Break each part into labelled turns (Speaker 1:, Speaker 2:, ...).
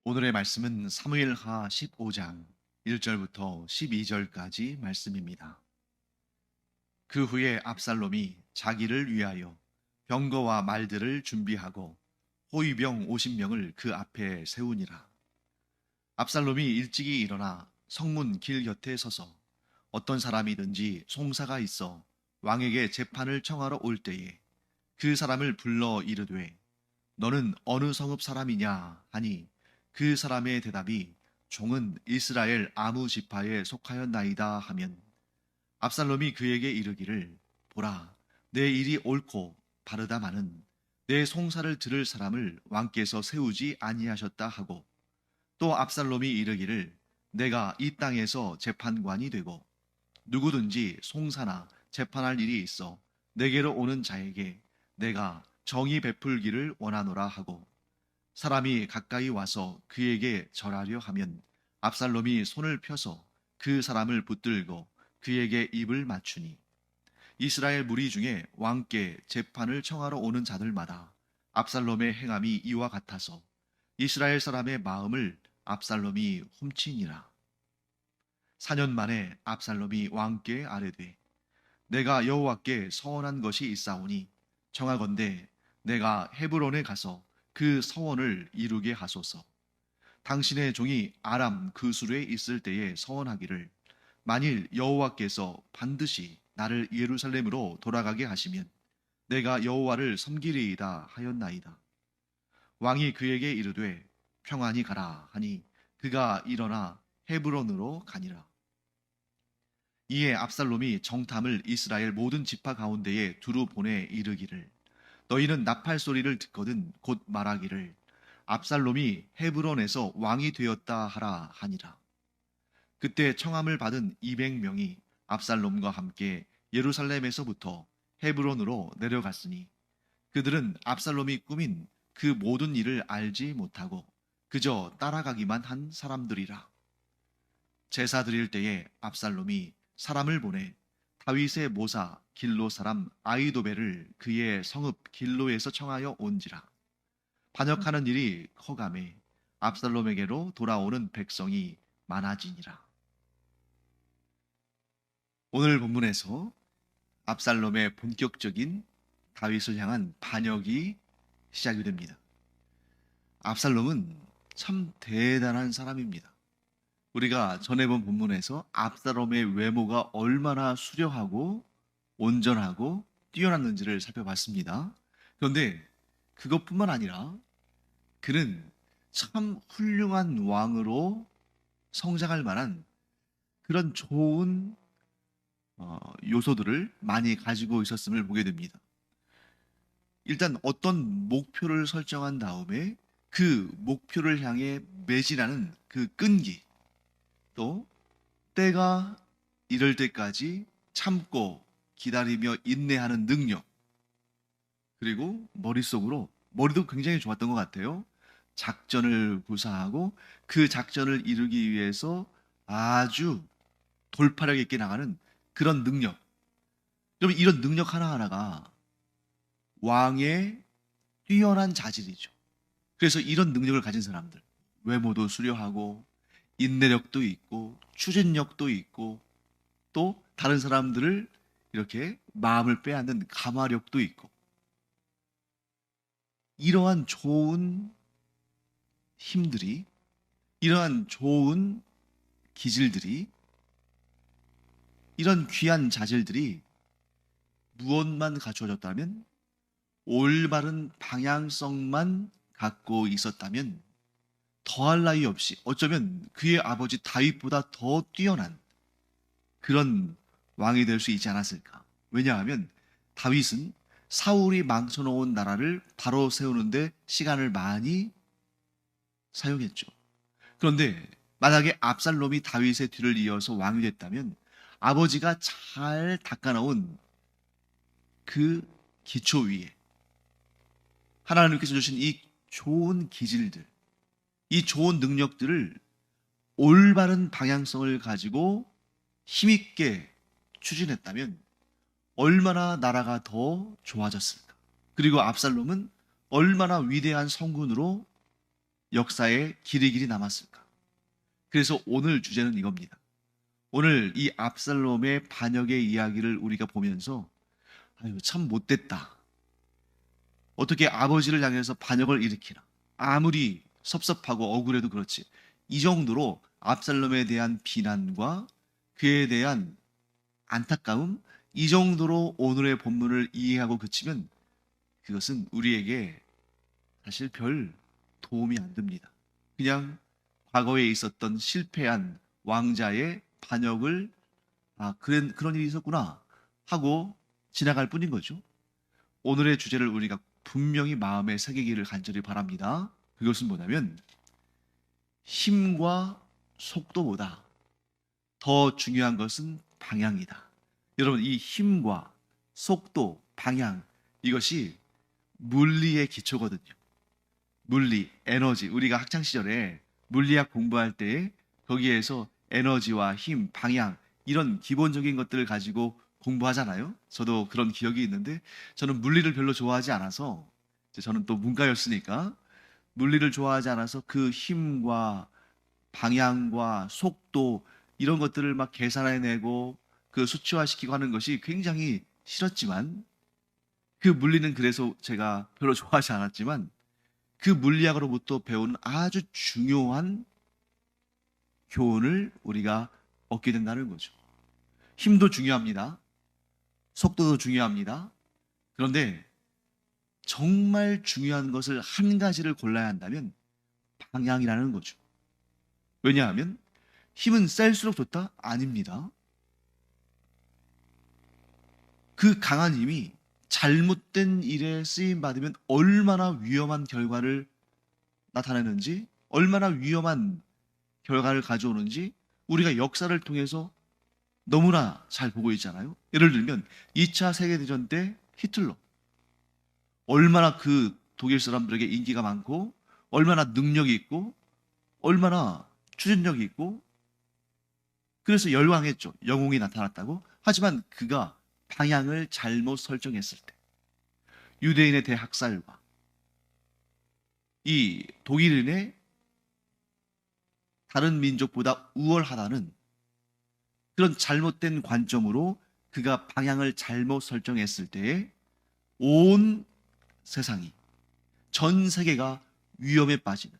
Speaker 1: 오늘의 말씀은 사무엘하 15장 1절부터 12절까지 말씀입니다. 그 후에 압살롬이 자기를 위하여 병거와 말들을 준비하고 호위병 50명을 그 앞에 세우니라. 압살롬이 일찍이 일어나 성문 길 곁에 서서 어떤 사람이든지 송사가 있어 왕에게 재판을 청하러 올 때에 그 사람을 불러 이르되 너는 어느 성읍 사람이냐 하니 그 사람의 대답이 종은 이스라엘 아무 지파에 속하였나이다 하면 압살롬이 그에게 이르기를 보라 내 일이 옳고 바르다마는 내 송사를 들을 사람을 왕께서 세우지 아니하셨다 하고 또 압살롬이 이르기를 내가 이 땅에서 재판관이 되고 누구든지 송사나 재판할 일이 있어 내게로 오는 자에게 내가 정의 베풀기를 원하노라 하고 사람이 가까이 와서 그에게 절하려 하면 압살롬이 손을 펴서 그 사람을 붙들고 그에게 입을 맞추니 이스라엘 무리 중에 왕께 재판을 청하러 오는 자들마다 압살롬의 행함이 이와 같아서 이스라엘 사람의 마음을 압살롬이 훔치니라. 4년 만에 압살롬이 왕께 아뢰되 내가 여호와께 서원한 것이 있사오니 청하건대 내가 헤브론에 가서 그 서원을 이루게 하소서. 당신의 종이 아람 그술에 있을 때에 서원하기를 만일 여호와께서 반드시 나를 예루살렘으로 돌아가게 하시면 내가 여호와를 섬기리이다 하였나이다. 왕이 그에게 이르되 평안히 가라 하니 그가 일어나 헤브론으로 가니라. 이에 압살롬이 정탐을 이스라엘 모든 지파 가운데에 두루 보내 이르기를 너희는 나팔 소리를 듣거든 곧 말하기를 압살롬이 헤브론에서 왕이 되었다 하라 하니라. 그때 청함을 받은 200명이 압살롬과 함께 예루살렘에서부터 헤브론으로 내려갔으니 그들은 압살롬이 꾸민 그 모든 일을 알지 못하고 그저 따라가기만 한 사람들이라. 제사 드릴 때에 압살롬이 사람을 보내 다윗의 모사 길로 사람 아이도벨을 그의 성읍 길로에서 청하여 온지라. 반역하는 일이 커감해 압살롬에게로 돌아오는 백성이 많아지니라. 오늘 본문에서 압살롬의 본격적인 다윗을 향한 반역이 시작이 됩니다. 압살롬은 참 대단한 사람입니다. 우리가 전에 본 본문에서 압살롬의 외모가 얼마나 수려하고 온전하고 뛰어났는지를 살펴봤습니다. 그런데 그것뿐만 아니라 그는 참 훌륭한 왕으로 성장할 만한 그런 좋은 요소들을 많이 가지고 있었음을 보게 됩니다. 일단 어떤 목표를 설정한 다음에 그 목표를 향해 매진하는 그 끈기, 또 때가 이럴 때까지 참고 기다리며 인내하는 능력, 그리고 머리도 굉장히 좋았던 것 같아요. 작전을 구사하고 그 작전을 이루기 위해서 아주 돌파력 있게 나가는 그런 능력. 여러분, 이런 능력 하나하나가 왕의 뛰어난 자질이죠. 그래서 이런 능력을 가진 사람들, 외모도 수려하고 인내력도 있고 추진력도 있고 또 다른 사람들을 이렇게 마음을 빼앗는 감화력도 있고 이러한 좋은 힘들이, 이러한 좋은 기질들이, 이런 귀한 자질들이 무엇만 갖추어졌다면, 올바른 방향성만 갖고 있었다면 더할 나위 없이 어쩌면 그의 아버지 다윗보다 더 뛰어난 그런 왕이 될 수 있지 않았을까. 왜냐하면 다윗은 사울이 망쳐놓은 나라를 바로 세우는데 시간을 많이 사용했죠. 그런데 만약에 압살롬이 다윗의 뒤를 이어서 왕이 됐다면 아버지가 잘 닦아놓은 그 기초 위에 하나님께서 주신 이 좋은 기질들, 이 좋은 능력들을 올바른 방향성을 가지고 힘있게 추진했다면 얼마나 나라가 더 좋아졌을까. 그리고 압살롬은 얼마나 위대한 성군으로 역사에 길이 남았을까? 그래서 오늘 주제는 이겁니다. 오늘 이 압살롬의 반역의 이야기를 우리가 보면서 아유 참 못됐다. 어떻게 아버지를 향해서 반역을 일으키나. 아무리 섭섭하고 억울해도 그렇지. 이 정도로 압살롬에 대한 비난과 그에 대한 안타까움, 이 정도로 오늘의 본문을 이해하고 그치면 그것은 우리에게 사실 별 도움이 안 됩니다. 그냥 과거에 있었던 실패한 왕자의 반역을 그런 일이 있었구나 하고 지나갈 뿐인 거죠. 오늘의 주제를 우리가 분명히 마음에 새기기를 간절히 바랍니다. 그것은 뭐냐면 힘과 속도보다 더 중요한 것은 방향이다. 여러분, 이 힘과 속도, 방향, 이것이 물리의 기초거든요. 물리, 에너지. 우리가 학창 시절에 물리학 공부할 때 거기에서 에너지와 힘, 방향 이런 기본적인 것들을 가지고 공부하잖아요. 저도 그런 기억이 있는데 저는 물리를 별로 좋아하지 않아서 저는 또 문과였으니까 물리를 좋아하지 않아서 그 힘과 방향과 속도 이런 것들을 막 계산해내고 그 수치화시키고 하는 것이 굉장히 싫었지만 그 물리는 그래서 제가 별로 좋아하지 않았지만 그 물리학으로부터 배우는 아주 중요한 교훈을 우리가 얻게 된다는 거죠. 힘도 중요합니다. 속도도 중요합니다. 그런데 정말 중요한 것을 한 가지를 골라야 한다면 방향이라는 거죠. 왜냐하면 힘은 셀수록 좋다? 아닙니다. 그 강한 힘이 잘못된 일에 쓰임 받으면 얼마나 위험한 결과를 나타내는지, 얼마나 위험한 결과를 가져오는지 우리가 역사를 통해서 너무나 잘 보고 있잖아요. 예를 들면 2차 세계대전 때 히틀러 얼마나 그 독일 사람들에게 인기가 많고 얼마나 능력이 있고 얼마나 추진력이 있고 그래서 열광했죠. 영웅이 나타났다고. 하지만 그가 방향을 잘못 설정했을 때 유대인의 대학살과 이 독일인의 다른 민족보다 우월하다는 그런 잘못된 관점으로 그가 방향을 잘못 설정했을 때에 온 세상이 전 세계가 위험에 빠지는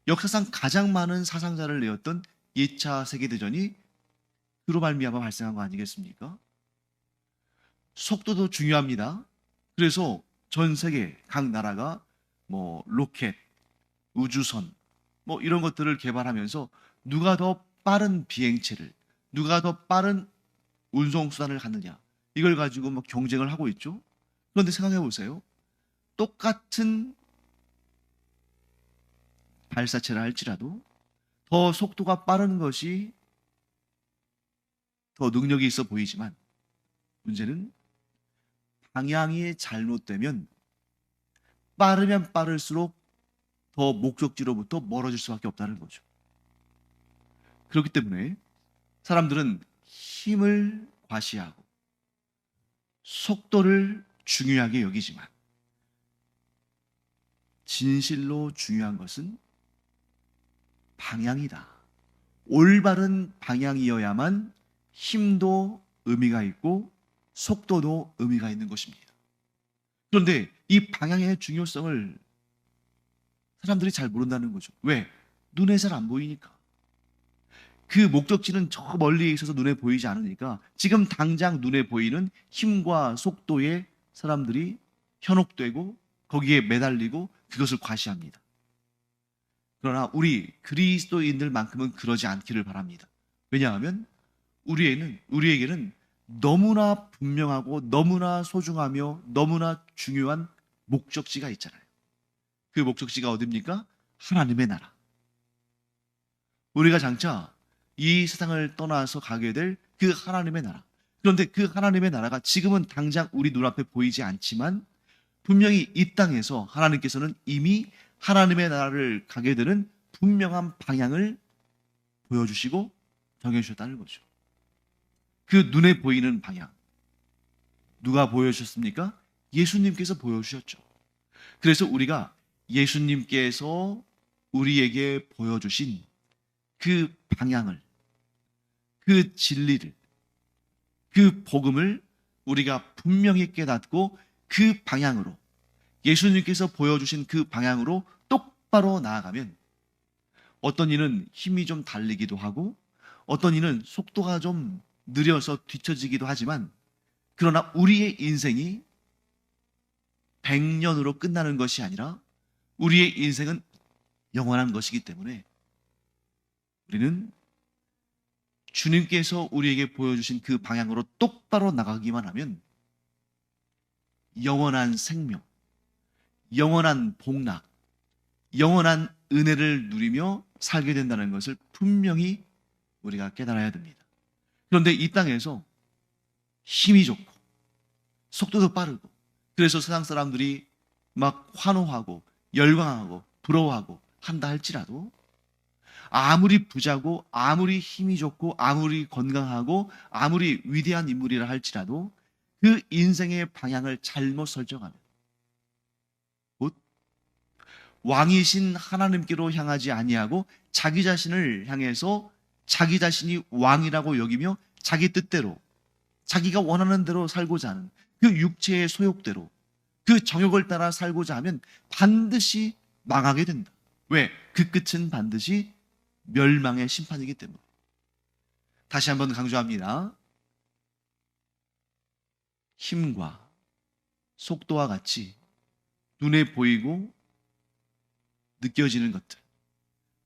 Speaker 1: 역사상 가장 많은 사상자를 내었던 2차 세계대전이 그로 말미암아 발생한 거 아니겠습니까? 속도도 중요합니다. 그래서 전 세계 각 나라가 뭐 로켓, 우주선 뭐 이런 것들을 개발하면서 누가 더 빠른 비행체를 누가 더 빠른 운송수단을 갖느냐 이걸 가지고 뭐 경쟁을 하고 있죠. 그런데 생각해 보세요. 똑같은 발사체를 할지라도 더 속도가 빠른 것이 더 능력이 있어 보이지만 문제는 방향이 잘못되면 빠르면 빠를수록 더 목적지로부터 멀어질 수밖에 없다는 거죠. 그렇기 때문에 사람들은 힘을 과시하고 속도를 중요하게 여기지만 진실로 중요한 것은 방향이다. 올바른 방향이어야만 힘도 의미가 있고 속도도 의미가 있는 것입니다. 그런데 이 방향의 중요성을 사람들이 잘 모른다는 거죠. 왜? 눈에 잘 안 보이니까. 그 목적지는 저 멀리 있어서 눈에 보이지 않으니까 지금 당장 눈에 보이는 힘과 속도에 사람들이 현혹되고 거기에 매달리고 그것을 과시합니다. 그러나 우리 그리스도인들만큼은 그러지 않기를 바랍니다. 왜냐하면 우리에게는 너무나 분명하고 너무나 소중하며 너무나 중요한 목적지가 있잖아요. 그 목적지가 어디입니까? 하나님의 나라. 우리가 장차 이 세상을 떠나서 가게 될 그 하나님의 나라. 그런데 그 하나님의 나라가 지금은 당장 우리 눈앞에 보이지 않지만 분명히 이 땅에서 하나님께서는 이미 하나님의 나라를 가게 되는 분명한 방향을 보여주시고 정해주셨다는 거죠. 그 눈에 보이는 방향. 누가 보여주셨습니까? 예수님께서 보여주셨죠. 그래서 우리가 예수님께서 우리에게 보여주신 그 방향을, 그 진리를, 그 복음을 우리가 분명히 깨닫고 그 방향으로, 예수님께서 보여주신 그 방향으로 똑바로 나아가면 어떤 이는 힘이 좀 달리기도 하고 어떤 이는 속도가 좀 느려서 뒤처지기도 하지만, 그러나 우리의 인생이 100년으로 끝나는 것이 아니라 우리의 인생은 영원한 것이기 때문에 우리는 주님께서 우리에게 보여주신 그 방향으로 똑바로 나가기만 하면 영원한 생명, 영원한 복락, 영원한 은혜를 누리며 살게 된다는 것을 분명히 우리가 깨달아야 됩니다. 그런데 이 땅에서 힘이 좋고 속도도 빠르고, 그래서 세상 사람들이 막 환호하고 열광하고 부러워하고 한다 할지라도, 아무리 부자고 아무리 힘이 좋고 아무리 건강하고 아무리 위대한 인물이라 할지라도 그 인생의 방향을 잘못 설정하면, 곧 왕이신 하나님께로 향하지 아니하고 자기 자신을 향해서 자기 자신이 왕이라고 여기며 자기 뜻대로, 자기가 원하는 대로 살고자 하는 그 육체의 소욕대로, 그 정욕을 따라 살고자 하면 반드시 망하게 된다. 왜? 그 끝은 반드시 멸망의 심판이기 때문에. 다시 한번 강조합니다. 힘과 속도와 같이 눈에 보이고 느껴지는 것들,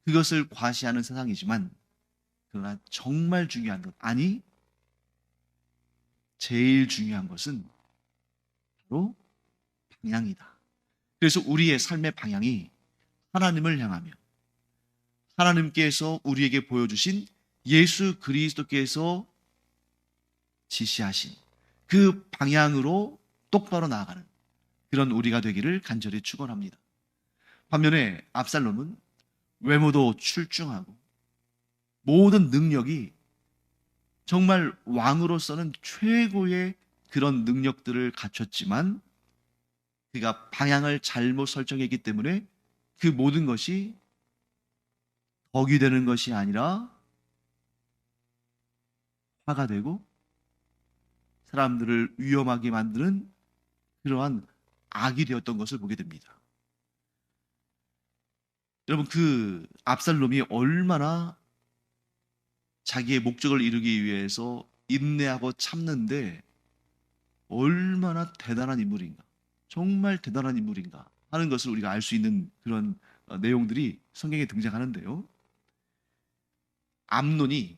Speaker 1: 그것을 과시하는 세상이지만, 그러나 정말 중요한 것, 아니 제일 중요한 것은 바로 방향이다. 그래서 우리의 삶의 방향이 하나님을 향하며 하나님께서 우리에게 보여주신 예수 그리스도께서 지시하신 그 방향으로 똑바로 나아가는 그런 우리가 되기를 간절히 축원합니다. 반면에 압살롬은 외모도 출중하고 모든 능력이 정말 왕으로서는 최고의 그런 능력들을 갖췄지만, 그가 방향을 잘못 설정했기 때문에 그 모든 것이 덕이 되는 것이 아니라 화가 되고 사람들을 위험하게 만드는 그러한 악이 되었던 것을 보게 됩니다. 여러분, 그 압살롬이 얼마나 자기의 목적을 이루기 위해서 인내하고 참는데 얼마나 대단한 인물인가, 정말 대단한 인물인가 하는 것을 우리가 알 수 있는 그런 내용들이 성경에 등장하는데요. 암논이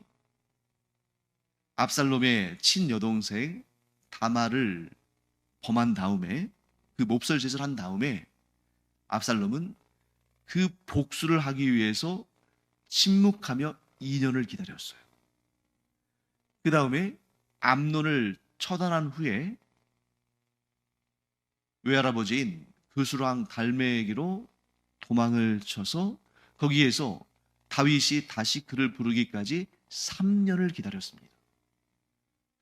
Speaker 1: 압살롬의 친여동생 다말을 범한 다음에, 그 몹살짓을 한 다음에 압살롬은 그 복수를 하기 위해서 침묵하며 2년을 기다렸어요. 그 다음에 암논을 처단한 후에 외할아버지인 그술왕 달메에게로 도망을 쳐서 거기에서 다윗이 다시 그를 부르기까지 3년을 기다렸습니다.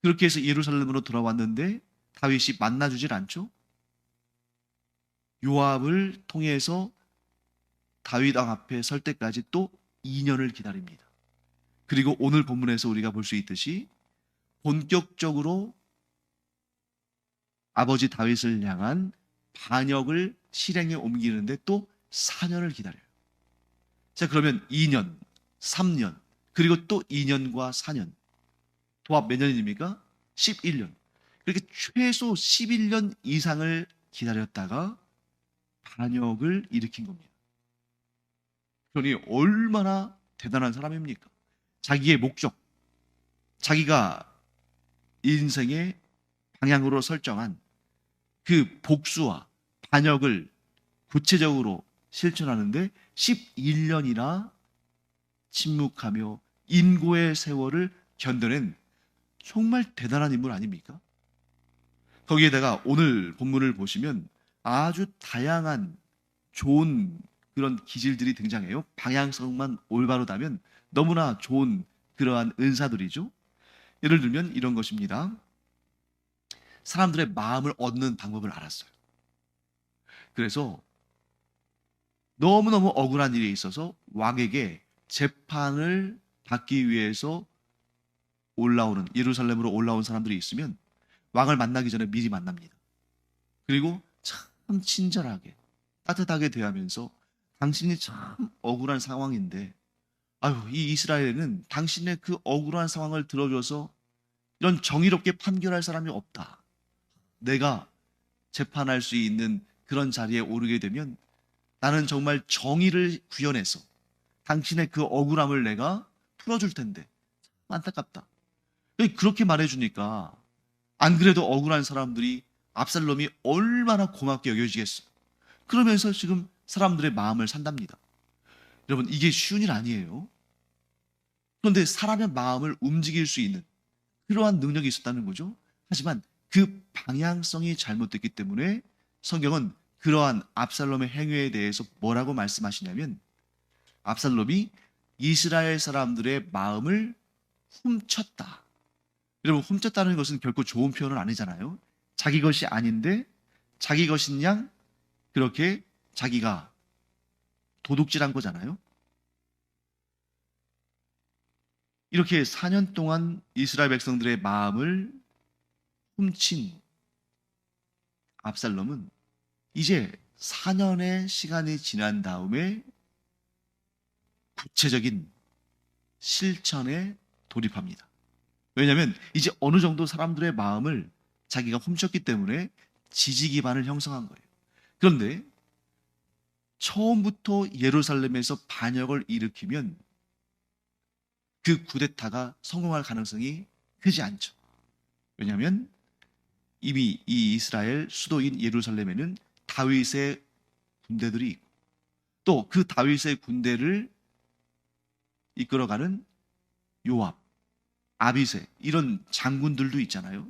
Speaker 1: 그렇게 해서 예루살렘으로 돌아왔는데 다윗이 만나주질 않죠. 요압을 통해서 다윗 왕 앞에 설 때까지 또 2년을 기다립니다. 그리고 오늘 본문에서 우리가 볼 수 있듯이 본격적으로 아버지 다윗을 향한 반역을 실행에 옮기는데 또 4년을 기다려요. 자, 그러면 2년, 3년, 그리고 또 2년과 4년. 도합 몇 년입니까? 11년. 그렇게 최소 11년 이상을 기다렸다가 반역을 일으킨 겁니다. 그러니 얼마나 대단한 사람입니까? 자기의 목적, 자기가 인생의 방향으로 설정한 그 복수와 반역을 구체적으로 실천하는데 11년이나 침묵하며 인고의 세월을 견뎌낸 정말 대단한 인물 아닙니까? 거기에다가 오늘 본문을 보시면 아주 다양한 좋은 그런 기질들이 등장해요. 방향성만 올바르다면 너무나 좋은 그러한 은사들이죠. 예를 들면 이런 것입니다. 사람들의 마음을 얻는 방법을 알았어요. 그래서 너무너무 억울한 일이 있어서 왕에게 재판을 받기 위해서 예루살렘으로 올라온 사람들이 있으면 왕을 만나기 전에 미리 만납니다. 그리고 참 친절하게 따뜻하게 대하면서 당신이 참 억울한 상황인데, 아유, 이 이스라엘에는 당신의 그 억울한 상황을 들어줘서 이런 정의롭게 판결할 사람이 없다. 내가 재판할 수 있는 그런 자리에 오르게 되면 나는 정말 정의를 구현해서 당신의 그 억울함을 내가 풀어줄 텐데 안타깝다. 그렇게 말해주니까 안 그래도 억울한 사람들이 압살롬이 얼마나 고맙게 여겨지겠어. 그러면서 지금 사람들의 마음을 산답니다. 여러분, 이게 쉬운 일 아니에요. 그런데 사람의 마음을 움직일 수 있는 그러한 능력이 있었다는 거죠. 하지만 그 방향성이 잘못됐기 때문에 성경은 그러한 압살롬의 행위에 대해서 뭐라고 말씀하시냐면, 압살롬이 이스라엘 사람들의 마음을 훔쳤다. 여러분, 훔쳤다는 것은 결코 좋은 표현은 아니잖아요. 자기 것이 아닌데 자기 것인 양 그렇게 자기가 도둑질한 거잖아요. 이렇게 4년 동안 이스라엘 백성들의 마음을 훔친 압살롬은 이제 4년의 시간이 지난 다음에 구체적인 실천에 돌입합니다. 왜냐하면 이제 어느 정도 사람들의 마음을 자기가 훔쳤기 때문에 지지 기반을 형성한 거예요. 그런데 처음부터 예루살렘에서 반역을 일으키면 그 쿠데타가 성공할 가능성이 크지 않죠. 왜냐하면 이미 이 이스라엘 수도인 예루살렘에는 다윗의 군대들이 있고 또 그 다윗의 군대를 이끌어가는 요압, 아비새 이런 장군들도 있잖아요.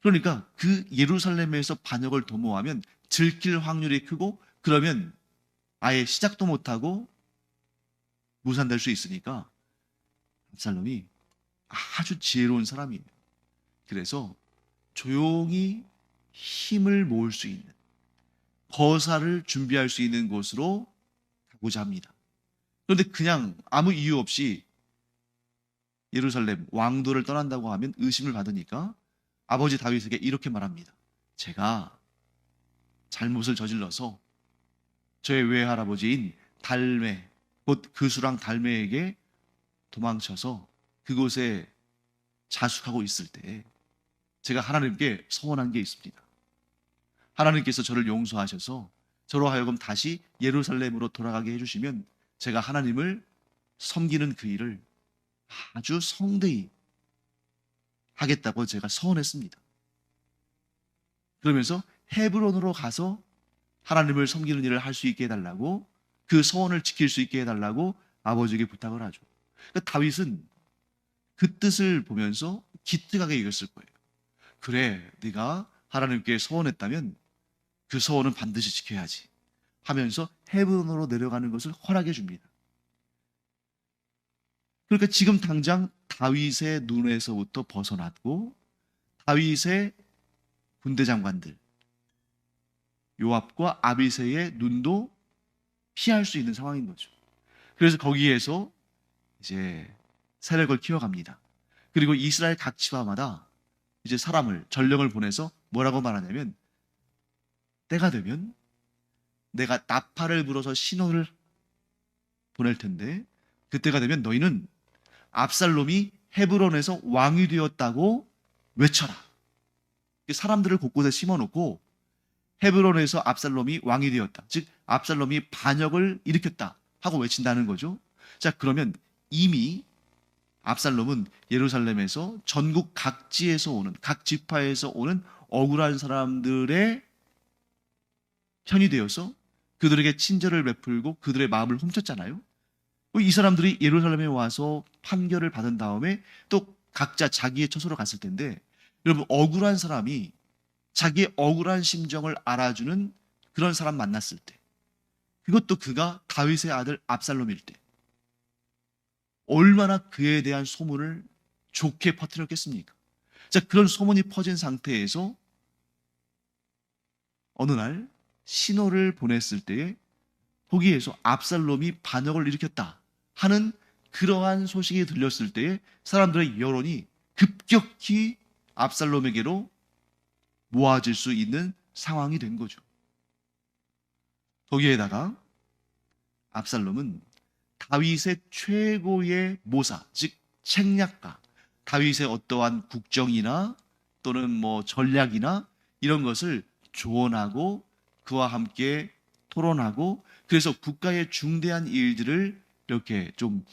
Speaker 1: 그러니까 그 예루살렘에서 반역을 도모하면 들킬 확률이 크고 그러면 아예 시작도 못하고 무산될 수 있으니까 압살롬이 아주 지혜로운 사람이에요. 그래서 조용히 힘을 모을 수 있는 거사를 준비할 수 있는 곳으로 가고자 합니다. 그런데 그냥 아무 이유 없이 예루살렘 왕도를 떠난다고 하면 의심을 받으니까 아버지 다윗에게 이렇게 말합니다. 제가 잘못을 저질러서 저의 외할아버지인 달메, 곧 그수랑 달메에게 도망쳐서 그곳에 자숙하고 있을 때 제가 하나님께 서원한 게 있습니다. 하나님께서 저를 용서하셔서 저로 하여금 다시 예루살렘으로 돌아가게 해주시면 제가 하나님을 섬기는 그 일을 아주 성대히 하겠다고 제가 서원했습니다. 그러면서 헤브론으로 가서 하나님을 섬기는 일을 할 수 있게 해달라고, 그 서원을 지킬 수 있게 해달라고 아버지에게 부탁을 하죠. 그러니까 다윗은 그 뜻을 보면서 기특하게 여겼을 거예요. 그래, 네가 하나님께 서원했다면 그 서원은 반드시 지켜야지 하면서 헤브론으로 내려가는 것을 허락해 줍니다. 그러니까 지금 당장 다윗의 눈에서부터 벗어났고 다윗의 군대 장관들 요압과 아비새의 눈도 피할 수 있는 상황인 거죠. 그래서 거기에서 이제 세력을 키워갑니다. 그리고 이스라엘 각 지파마다 이제 사람을 전령을 보내서 뭐라고 말하냐면, 때가 되면 내가 나팔을 불어서 신호를 보낼 텐데 그때가 되면 너희는 압살롬이 헤브론에서 왕이 되었다고 외쳐라. 사람들을 곳곳에 심어놓고 헤브론에서 압살롬이 왕이 되었다, 즉 압살롬이 반역을 일으켰다 하고 외친다는 거죠. 자, 그러면 이미 압살롬은 예루살렘에서 전국 각지에서 오는, 각 지파에서 오는 억울한 사람들의 편이 되어서 그들에게 친절을 베풀고 그들의 마음을 훔쳤잖아요. 이 사람들이 예루살렘에 와서 판결을 받은 다음에 또 각자 자기의 처소로 갔을 텐데, 여러분, 억울한 사람이 자기의 억울한 심정을 알아주는 그런 사람 만났을 때, 그것도 그가 다윗의 아들 압살롬일 때 얼마나 그에 대한 소문을 좋게 퍼뜨렸겠습니까? 자, 그런 소문이 퍼진 상태에서 어느 날 신호를 보냈을 때에 거기에서 압살롬이 반역을 일으켰다 하는 그러한 소식이 들렸을 때에 사람들의 여론이 급격히 압살롬에게로 모아질 수 있는 상황이 된 거죠. 거기에다가 압살롬은 다윗의 최고의 모사, 즉 책략가, 다윗의 어떠한 국정이나 또는 뭐 전략이나 이런 것을 조언하고 그와 함께 토론하고, 그래서 국가의 중대한 일들을 이렇게 좀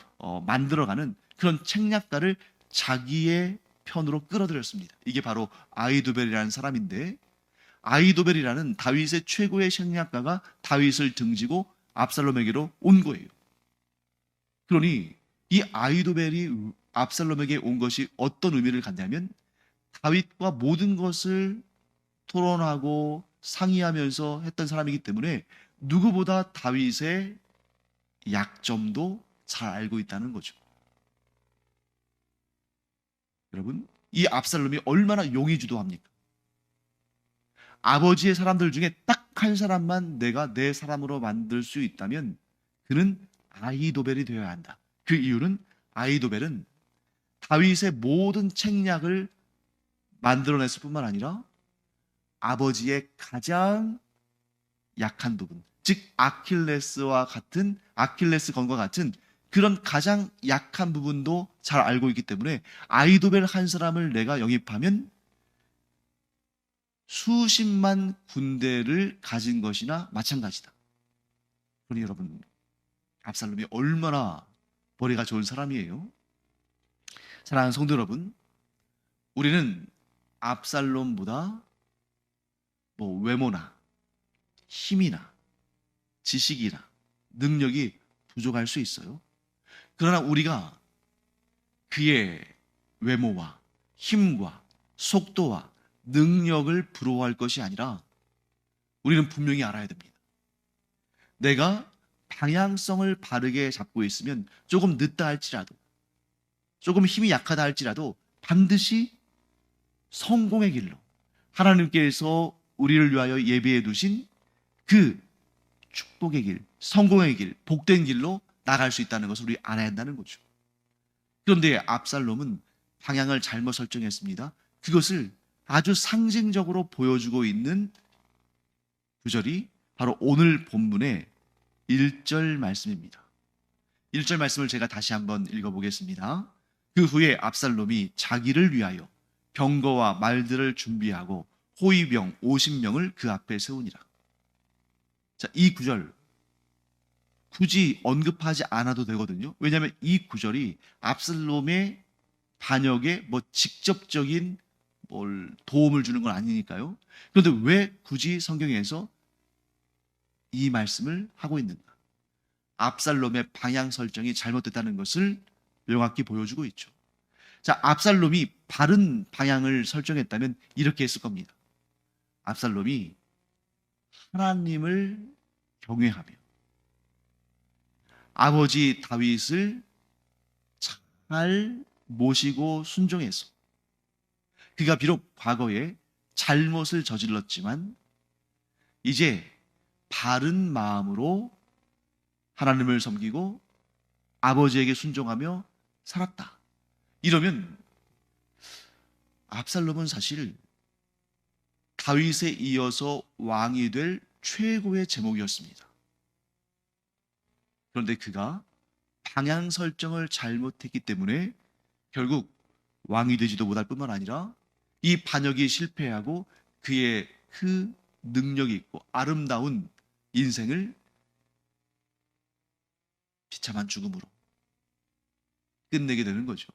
Speaker 1: 만들어가는 그런 책략가를 자기의 편으로 끌어들였습니다. 이게 바로 아히도벨이라는 사람인데, 아히도벨이라는 다윗의 최고의 책략가가 다윗을 등지고 압살롬에게로 온 거예요. 그러니 이 아히도벨이 압살롬에게 온 것이 어떤 의미를 갖냐면, 다윗과 모든 것을 토론하고 상의하면서 했던 사람이기 때문에 누구보다 다윗의 약점도 잘 알고 있다는 거죠. 여러분, 이 압살롬이 얼마나 용의주도합니까? 아버지의 사람들 중에 딱 한 사람만 내가 내 사람으로 만들 수 있다면 그는 아히도벨이 되어야 한다. 그 이유는 아히도벨은 다윗의 모든 책략을 만들어냈을 뿐만 아니라 아버지의 가장 약한 부분, 즉 아킬레스건과 같은 그런 가장 약한 부분도 잘 알고 있기 때문에 아히도벨 한 사람을 내가 영입하면 수십만 군대를 가진 것이나 마찬가지다. 그러니 여러분, 압살롬이 얼마나 머리가 좋은 사람이에요. 사랑하는 성도 여러분, 우리는 압살롬보다 뭐 외모나 힘이나 지식이나 능력이 부족할 수 있어요. 그러나 우리가 그의 외모와 힘과 속도와 능력을 부러워할 것이 아니라 우리는 분명히 알아야 됩니다. 내가 방향성을 바르게 잡고 있으면 조금 늦다 할지라도, 조금 힘이 약하다 할지라도 반드시 성공의 길로, 하나님께서 우리를 위하여 예비해 두신 그 축복의 길, 성공의 길, 복된 길로 나갈 수 있다는 것을 우리 알아야 한다는 거죠. 그런데 압살롬은 방향을 잘못 설정했습니다. 그것을 아주 상징적으로 보여주고 있는 구절이 바로 오늘 본문의 1절 말씀입니다. 1절 말씀을 제가 다시 한번 읽어보겠습니다. 그 후에 압살롬이 자기를 위하여 병거와 말들을 준비하고 호위병 50명을 그 앞에 세우니라. 자, 이 구절 굳이 언급하지 않아도 되거든요. 왜냐하면 이 구절이 압살롬의 반역에 뭐 직접적인 도움을 주는 건 아니니까요. 그런데 왜 굳이 성경에서 이 말씀을 하고 있는가? 압살롬의 방향 설정이 잘못됐다는 것을 명확히 보여주고 있죠. 자, 압살롬이 바른 방향을 설정했다면 이렇게 했을 겁니다. 압살롬이 하나님을 경외하며 아버지 다윗을 잘 모시고 순종해서, 그가 비록 과거에 잘못을 저질렀지만 이제 바른 마음으로 하나님을 섬기고 아버지에게 순종하며 살았다. 이러면 압살롬은 사실 다윗에 이어서 왕이 될 최고의 제목이었습니다. 그런데 그가 방향 설정을 잘못했기 때문에 결국 왕이 되지도 못할 뿐만 아니라 이 반역이 실패하고 그의 그 능력이 있고 아름다운 인생을 비참한 죽음으로 끝내게 되는 거죠.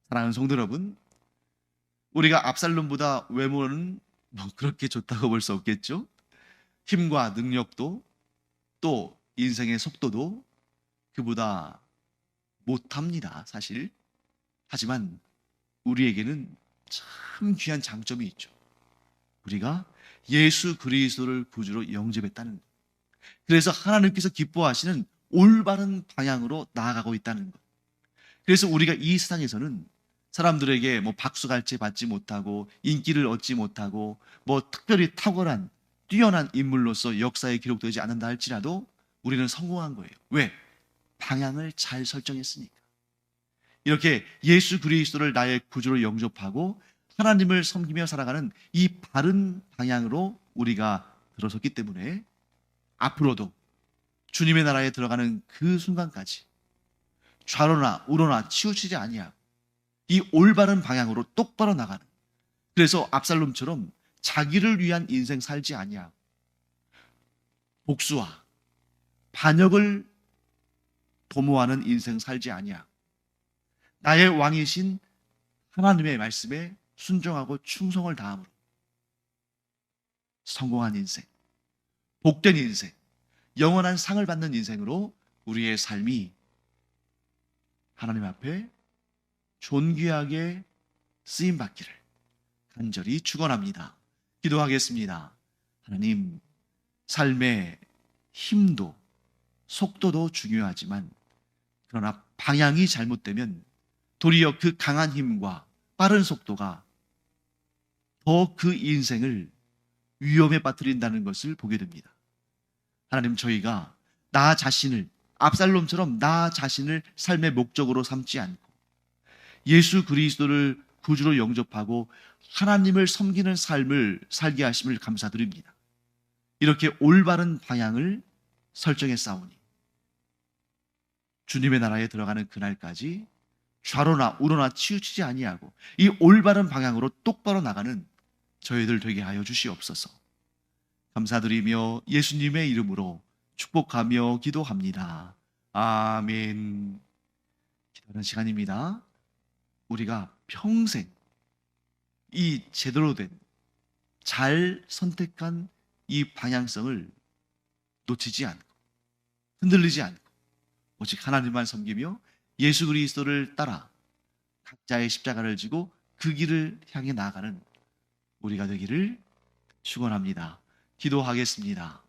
Speaker 1: 사랑하는 성도 여러분, 우리가 압살롬보다 외모는 뭐 그렇게 좋다고 볼 수 없겠죠. 힘과 능력도 또 인생의 속도도 그보다 못합니다, 사실. 하지만 우리에게는 참 귀한 장점이 있죠. 우리가 예수 그리스도를 구주로 영접했다는 것. 그래서 하나님께서 기뻐하시는 올바른 방향으로 나아가고 있다는 것. 그래서 우리가 이 세상에서는 사람들에게 뭐 박수갈채 받지 못하고 인기를 얻지 못하고 뭐 특별히 탁월한 뛰어난 인물로서 역사에 기록되지 않는다 할지라도 우리는 성공한 거예요. 왜? 방향을 잘 설정했으니까. 이렇게 예수 그리스도를 나의 구주로 영접하고 하나님을 섬기며 살아가는 이 바른 방향으로 우리가 들어섰기 때문에 앞으로도 주님의 나라에 들어가는 그 순간까지 좌로나 우로나 치우치지 아니하고 이 올바른 방향으로 똑바로 나가는, 그래서 압살롬처럼 자기를 위한 인생 살지 아니하고 복수와 반역을 도모하는 인생 살지 아니하고 나의 왕이신 하나님의 말씀에 순종하고 충성을 다함으로 성공한 인생, 복된 인생, 영원한 상을 받는 인생으로 우리의 삶이 하나님 앞에 존귀하게 쓰임받기를 간절히 축원합니다. 기도하겠습니다. 하나님, 삶의 힘도 속도도 중요하지만 그러나 방향이 잘못되면 도리어 그 강한 힘과 빠른 속도가 더 그 인생을 위험에 빠뜨린다는 것을 보게 됩니다. 하나님, 저희가 나 자신을, 압살롬처럼 나 자신을 삶의 목적으로 삼지 않고 예수 그리스도를 구주로 영접하고 하나님을 섬기는 삶을 살게 하심을 감사드립니다. 이렇게 올바른 방향을 설정해 싸우니 주님의 나라에 들어가는 그날까지 좌로나 우로나 치우치지 아니하고 이 올바른 방향으로 똑바로 나가는 저희들 되게 하여 주시옵소서. 감사드리며 예수님의 이름으로 축복하며 기도합니다. 아멘. 기도하는 시간입니다. 우리가 평생 이 제대로 된, 잘 선택한 이 방향성을 놓치지 않고 흔들리지 않고 오직 하나님만 섬기며 예수 그리스도를 따라 각자의 십자가를 지고 그 길을 향해 나아가는 우리가 되기를 축원합니다. 기도하겠습니다.